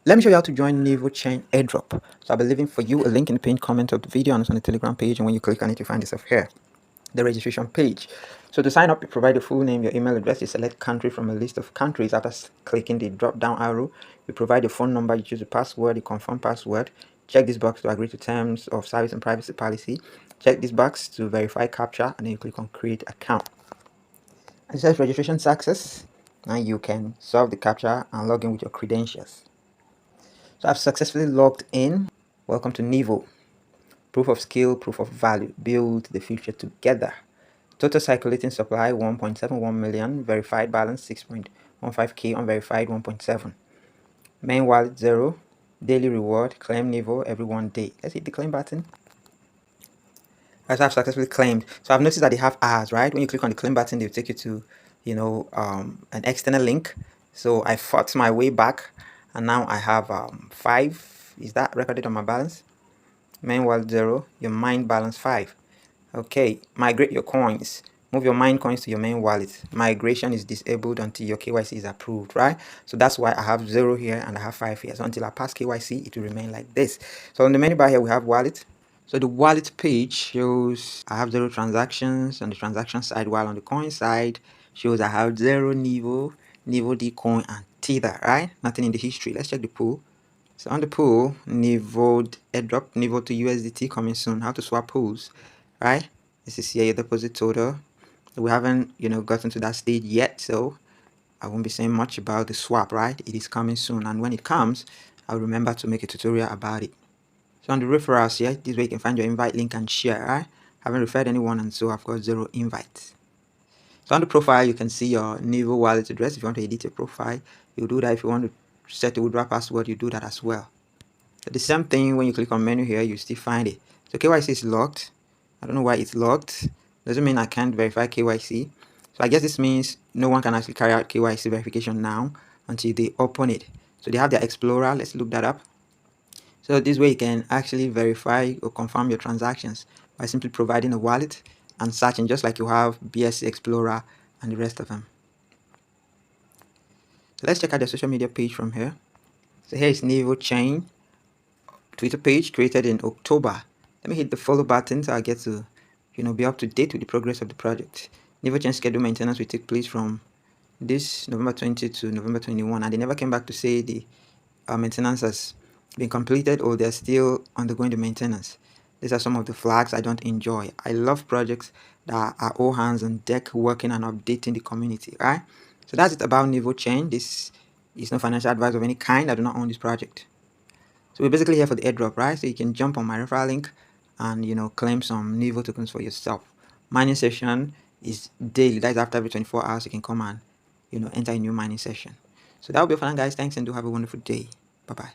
Let me show you how to join Nivo Chain Airdrop. So I'll be leaving for you a link in the pinned comment of the video, and it's on the Telegram page, and when you click on it, you find yourself here, the registration page. So to sign up, you provide your full name, your email address, you select country from a list of countries. After clicking the drop down arrow, you provide your phone number, you choose a password, you confirm password, check this box to agree to terms of service and privacy policy, check this box to verify captcha, and then you click on create account. It says registration success. Now you can solve the captcha and log in with your credentials. So I've successfully logged in. Welcome to Nivo. Proof of skill, proof of value. Build the future together. Total circulating supply 1.71 million. Verified balance 6.15k. Unverified 1.7. Main wallet 0. Daily reward. Claim Nivo every 1 day. Let's hit the claim button. As I've successfully claimed. So I've noticed that they have ads, right? When you click on the claim button, they'll take you to, an external link. So I fought my way back, and now I have 5. Is that recorded on my balance? Main wallet 0. Your mine balance 5. Okay. Migrate your coins. Move your mine coins to your main wallet. Migration is disabled until your KYC is approved, right? So that's why I have 0 here and I have 5 here. So until I pass KYC, it will remain like this. So on the menu bar here, we have wallet. So the wallet page shows I have 0 transactions on the transaction side, while on the coin side shows I have 0 Nivo, Nivo D coin, and Tether, right? Nothing in the history. Let's check the pool. So on the pool, Nivo airdrop, Nivo to USDT coming soon. How to swap pools, right? This is here your deposit total. We haven't, gotten to that stage yet, so I won't be saying much about the swap, right? It is coming soon, and when it comes, I'll remember to make a tutorial about it. So on the referrals here, this way you can find your invite link and share, right? Haven't referred anyone, and so I've got 0 invites. So on the profile, you can see your Nivo wallet address. If you want to edit your profile, you do that. If you want to set a withdraw password, you do that as well. So the same thing when you click on menu here, you still find it. So KYC is locked. I don't know why it's locked. Doesn't mean I can't verify KYC. So I guess this means no one can actually carry out KYC verification now until they open it. So they have their Explorer. Let's look that up. So this way you can actually verify or confirm your transactions by simply providing a wallet and searching, just like you have BSC Explorer and the rest of them. So let's check out the social media page from here. So here is Nivo Chain Twitter page created in October. Let me hit the follow button so I get to be up to date with the progress of the project. Nivo Chain scheduled maintenance will take place from this November 20 to November 21, and they never came back to say the maintenance has been completed or they're still undergoing the maintenance. These are some of the flags I don't enjoy. I love projects that are all hands on deck working and updating the community, right? So that's it about Nivo Chain. This is no financial advice of any kind. I do not own this project. So we're basically here for the airdrop, right? So you can jump on my referral link and claim some Nivo tokens for yourself. Mining session is daily. That is after every 24 hours you can come and enter a new mining session. So that will be for now, guys. Thanks, and do have a wonderful day. Bye bye.